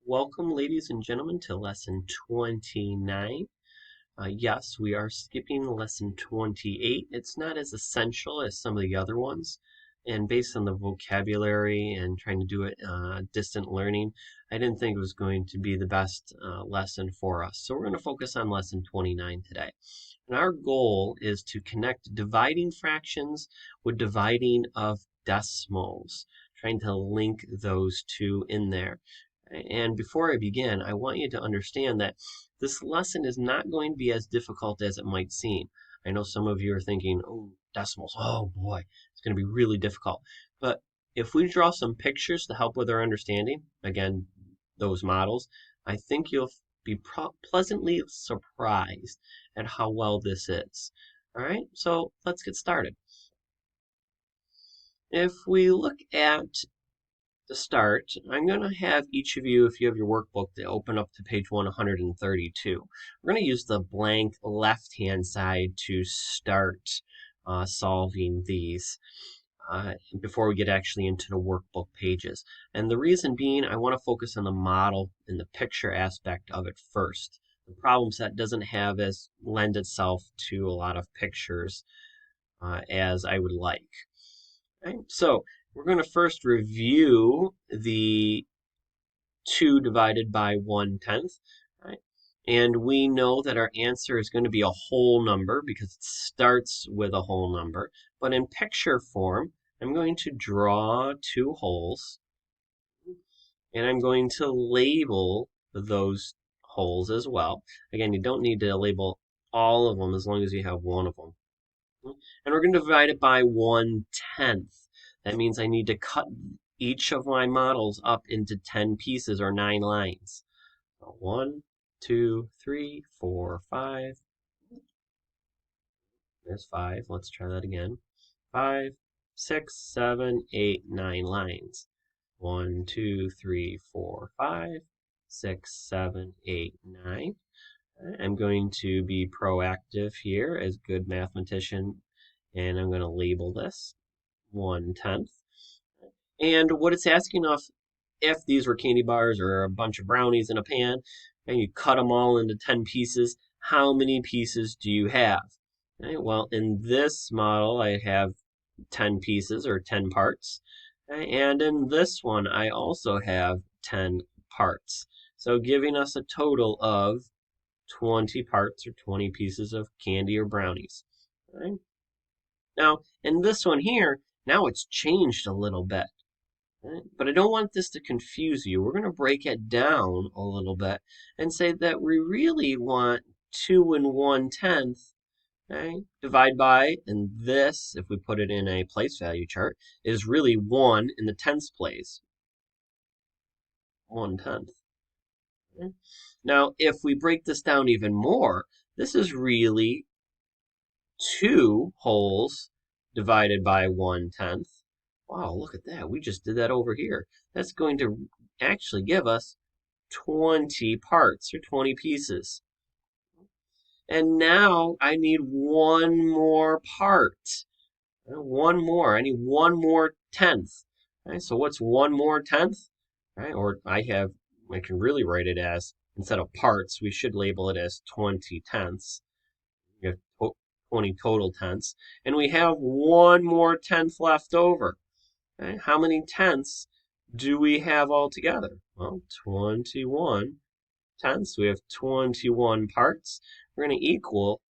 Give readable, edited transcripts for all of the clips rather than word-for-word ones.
Welcome, ladies and gentlemen, to lesson 29. Yes, we are skipping lesson 28. It's not as essential as some of the other ones. And based on the vocabulary and trying to do it distant learning, I didn't think it was going to be the best lesson for us. So we're going to focus on lesson 29 today. And our goal is to connect dividing fractions with dividing of decimals, trying to link those two in there. And before I begin, I want you to understand that this lesson is not going to be as difficult as it might seem. I know some of you are thinking, oh, decimals, oh boy, it's going to be really difficult. But if we draw some pictures to help with our understanding, again, those models, I think you'll be pleasantly surprised at how well this is. All right, so let's get started. If we look at to start, I'm going to have each of you, if you have your workbook, to open up to page 132. We're going to use the blank left-hand side to start solving these before we get actually into the workbook pages. And the reason being, I want to focus on the model and the picture aspect of it first. The problem set doesn't have as lend itself to a lot of pictures as I would like. Okay? So we're going to first review the 2 divided by 1/10, right? And we know that our answer is going to be a whole number because it starts with a whole number. But in picture form, I'm going to draw 2 holes, and I'm going to label those holes as well. Again, you don't need to label all of them as long as you have one of them. And we're going to divide it by 1/10. That means I need to cut each of my models up into 10 pieces or 9 lines. 1, 2, 3, 4, 5. There's 5. Let's try that again. 5, 6, 7, 8, 9 lines. 1, 2, 3, 4, 5, 6, 7, 8, 9. I'm going to be proactive here as a good mathematician, and I'm going to label this 1/10. And what it's asking of, if these were candy bars or a bunch of brownies in a pan, and you cut them all into 10 pieces, how many pieces do you have? Okay, well, in this model, I have 10 pieces or 10 parts. Okay, and in this one, I also have 10 parts. So giving us a total of 20 parts or 20 pieces of candy or brownies. Okay? Now, in this one here, now it's changed a little bit. Right? But I don't want this to confuse you. We're going to break it down a little bit and say that we really want 2 and 1/10, okay? Divide by, and this, if we put it in a place value chart, is really 1 in the tens place. 1/10. Okay? Now, if we break this down even more, this is really 2 wholes divided by 1/10. Wow, look at that. We just did that over here. That's going to actually give us 20 parts or 20 pieces. And now I need one more part. One more. I need one more tenth. Right, so what's one more tenth? Right, or I can really write it as, instead of parts, we should label it as 20 tenths. We have 20 total tenths. And we have one more tenth left over. Okay, how many tenths do we have altogether? Well, 21 tenths. We have 21 parts. We're going to equal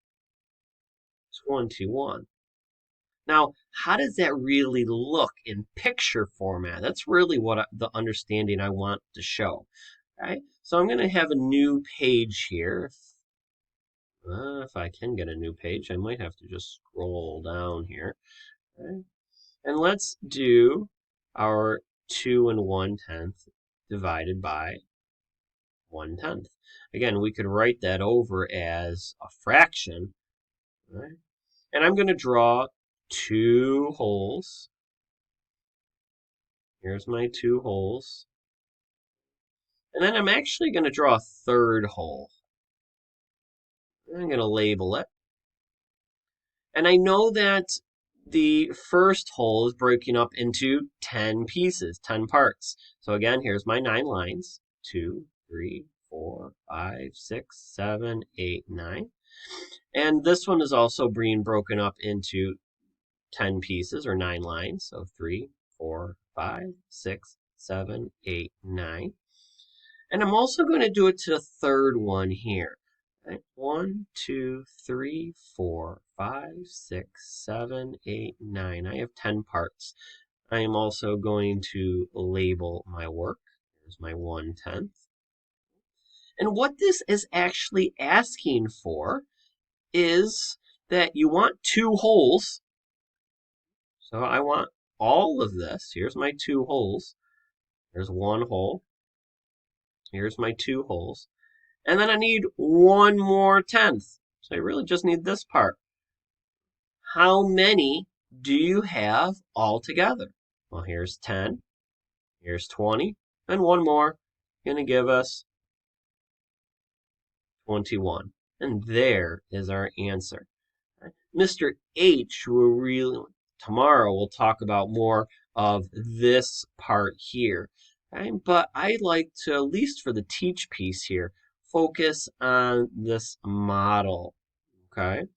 21. Now, how does that really look in picture format? That's really what the understanding I want to show. Right? So I'm going to have a new page here. If I can get a new page, I might have to just scroll down here. Okay? And let's do our 2 and 1/10 divided by 1/10. Again, we could write that over as a fraction. Right? And I'm going to draw 2 holes. Here's my 2 holes. And then I'm actually going to draw a third hole. I'm going to label it. And I know that the first hole is breaking up into 10 pieces, 10 parts. So again, here's my 9 lines. 2, 3, 4, 5, 6, 7, 8, 9. And this one is also being broken up into 10 pieces or 9 lines. So 3, 4, 5, 6, 7, 8, 9. And I'm also going to do it to the third one here. Right? 1, 2, 3, 4, 5, 6, 7, 8, 9. I have 10 parts. I am also going to label my work. Here's my 1/10. And what this is actually asking for is that you want 2 holes. So I want all of this. Here's my 2 holes. There's 1 hole. Here's my 2 holes. And then I need 1 more 10th. So I really just need this part. How many do you have altogether? Well, here's 10. Here's 20. And 1 more. Going to give us 21. And there is our answer. Mr. H will really, tomorrow we'll talk about more of this part here. Okay? But I'd like to, at least for the teach piece here, focus on this model. Okay?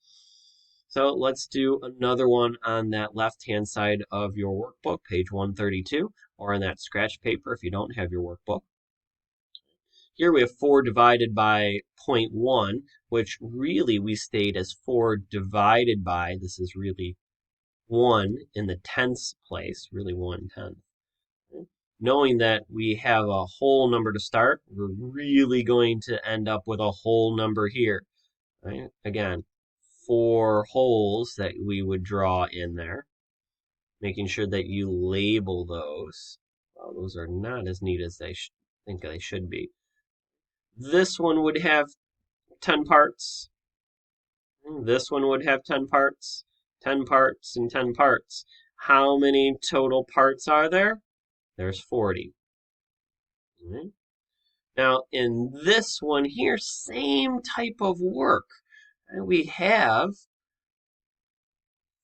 So let's do another one on that left-hand side of your workbook, page 132, or on that scratch paper if you don't have your workbook. Here we have 4 divided by 0.1, which really we state as 4 divided by, this is really 1 in the tenths place, really 1/10. Knowing that we have a whole number to start, we're really going to end up with a whole number here. Right? Again, 4 holes that we would draw in there, making sure that you label those. Well, those are not as neat as they think they should be. This one would have 10 parts. This one would have 10 parts, 10 parts, and 10 parts. How many total parts are there? There's 40. Right? Now, in this one here, same type of work. We have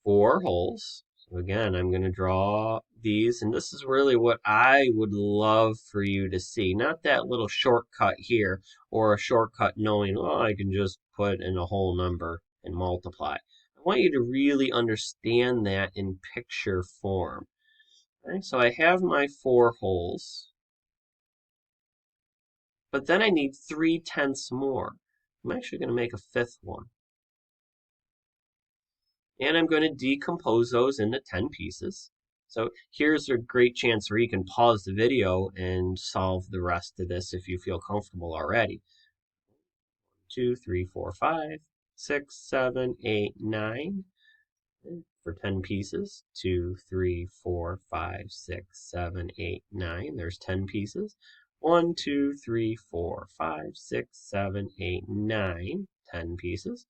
4 holes. So again, I'm going to draw these, and this is really what I would love for you to see. Not that little shortcut here, or a shortcut knowing, oh, I can just put in a whole number and multiply. I want you to really understand that in picture form. Okay, so I have my 4 holes, but then I need 3/10 more. I'm actually going to make a 5th one. And I'm going to decompose those into 10 pieces. So here's a great chance where you can pause the video and solve the rest of this if you feel comfortable already. 2, 3, 4, 5, 6, 7, 8, 9 for 10 pieces. 2, 3, 4, 5, 6, 7, 8, 9. There's 10 pieces. 1, 2, 3, 4, 5, 6, 7, 8, 9. 10 pieces.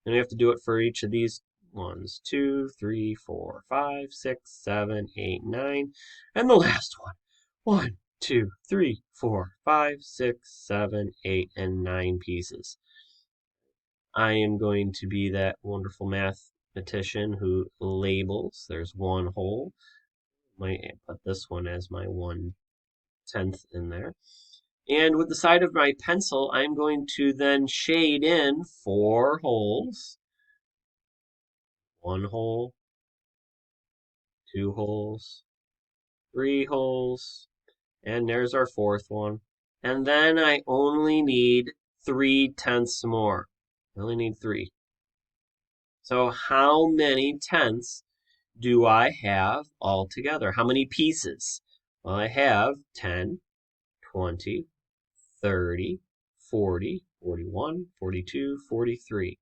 And we have to do it for each of these ones. 2, 3, 4, 5, 6, 7, 8, 9. And the last one. 1, 2, 3, 4, 5, 6, 7, 8, and 9 pieces. I am going to be that wonderful mathematician who labels. There's 1 hole. Might put this one as my 1/10 in there. And with the side of my pencil, I'm going to then shade in 4 holes. 1 hole, 2 holes, 3 holes, and there's our 4th one. And then I only need 3/10 more. I only need 3. So how many tenths do I have altogether? How many pieces? Well, I have 10, 20, 30, 40, 41, 42, 43.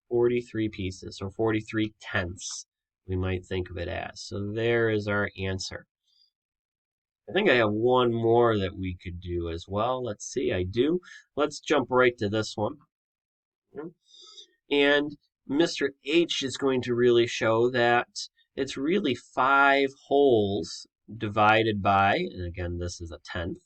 43 pieces, or 43/10, we might think of it as. So there is our answer. I think I have one more that we could do as well. Let's see, I do. Let's jump right to this one. And Mr. H is going to really show that it's really 5 holes divided by, and again, this is a 10th.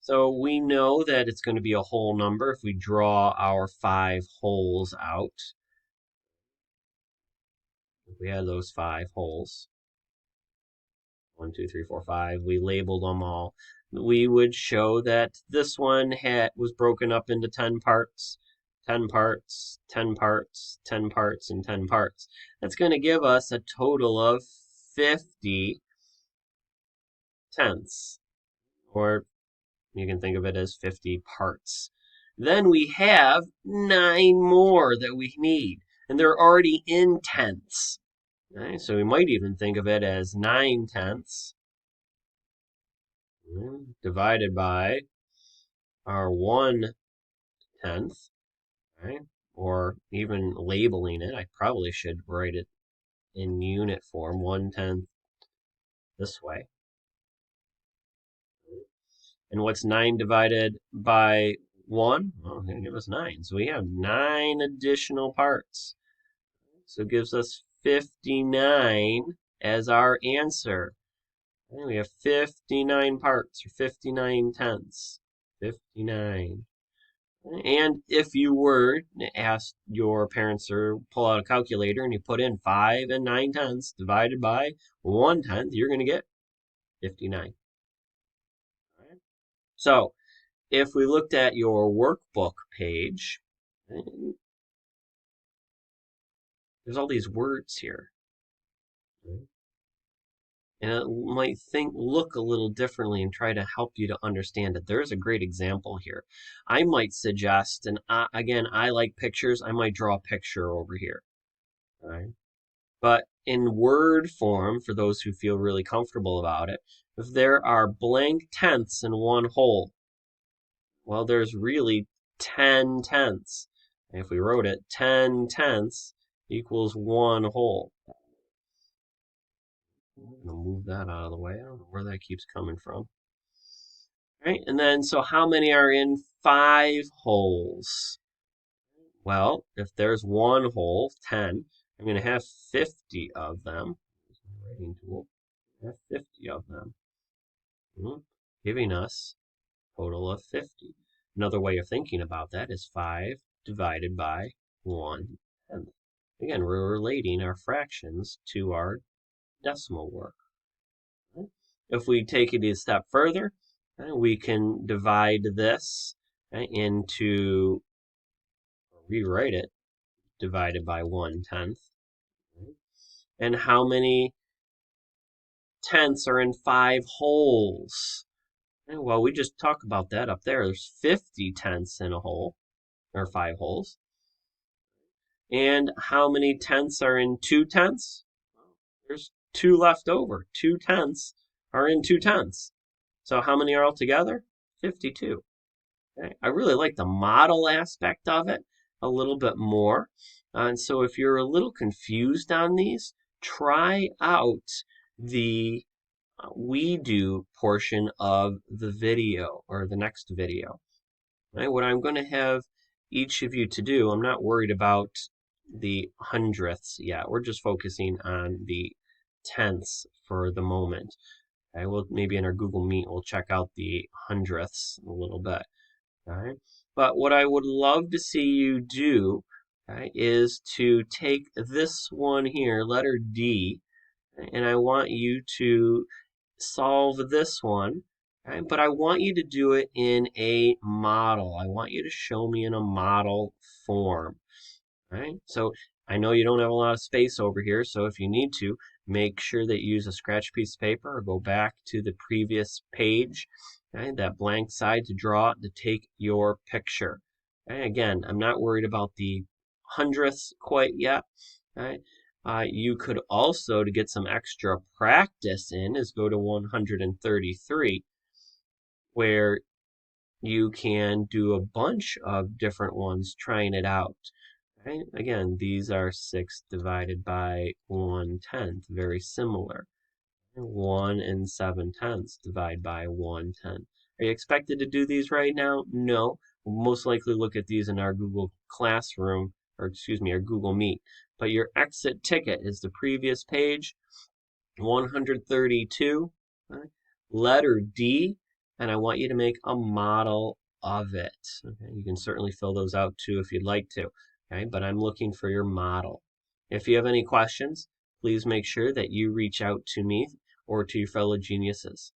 So we know that it's going to be a whole number if we draw our 5 holes out. If we have those 5 holes. 1, 2, 3, 4, 5. We labeled them all. We would show that this one was broken up into 10 parts, 10 parts, 10 parts, 10 parts, and 10 parts. That's going to give us a total of 50 tenths, or you can think of it as 50 parts. Then we have 9 more that we need, and they're already in tenths. Right? So we might even think of it as 9 tenths divided by our 1 tenth, right? Or even labeling it. I probably should write it in unit form, 1/10 this way. And what's 9 divided by 1? Well, it's going to give us 9. So we have 9 additional parts. So it gives us 59 as our answer. And we have 59 parts, or 59 tenths. 59. And if you were to ask your parents to pull out a calculator and you put in 5 and 9 tenths divided by 1/10, you're going to get 59. All right? So if we looked at your workbook page, there's all these words here. And it might look a little differently and try to help you to understand it. There's a great example here. I might suggest, and again, I like pictures. I might draw a picture over here. All right. But in word form, for those who feel really comfortable about it, if there are blank tenths in one whole, well, there's really 10 tenths. And if we wrote it, 10 tenths equals 1 whole. I'm going to move that out of the way. I don't know where that keeps coming from. All right, and then, so how many are in 5 wholes? Well, if there's 1 whole, 10, I'm going to have 50 of them. Here's my writing tool. I have 50 of them, giving us a total of 50. Another way of thinking about that is 5 divided by 1/10. Again, we're relating our fractions to our decimal work. If we take it a step further, we can divide this into, rewrite it, divided by 1/10. And how many tenths are in 5 wholes? Well, we just talked about that up there. There's 50 tenths in a whole, or 5 wholes. And how many tenths are in 2 tenths? There's 2 left over. 2 tenths are in 2 tenths. So how many are all together? 52. Okay. I really like the model aspect of it a little bit more. And so if you're a little confused on these, try out the we do portion of the video, or the next video. Right? What I'm going to have each of you to do, I'm not worried about the hundredths yet. We're just focusing on the tenths for the moment. Okay, well, maybe in our Google Meet, we'll check out the hundredths a little bit. All right. But what I would love to see you do, okay, is to take this one here, letter D, and I want you to solve this one. Okay, but I want you to do it in a model. I want you to show me in a model form. Right? So I know you don't have a lot of space over here, so if you need to, make sure that you use a scratch piece of paper or go back to the previous page, okay, that blank side to draw to take your picture. Okay? Again, I'm not worried about the hundredths quite yet. Okay? You could also, to get some extra practice in, is go to 133, where you can do a bunch of different ones trying it out. Right? Again, these are 6 divided by 1/10, very similar. 1 and 7/10 divide by 1/10. Are you expected to do these right now? No. We'll most likely look at these in our Google Classroom, or excuse me, our Google Meet. But your exit ticket is the previous page, 132, right? Letter D, and I want you to make a model of it. Okay? You can certainly fill those out too if you'd like to. Okay, but I'm looking for your model. If you have any questions, please make sure that you reach out to me or to your fellow geniuses.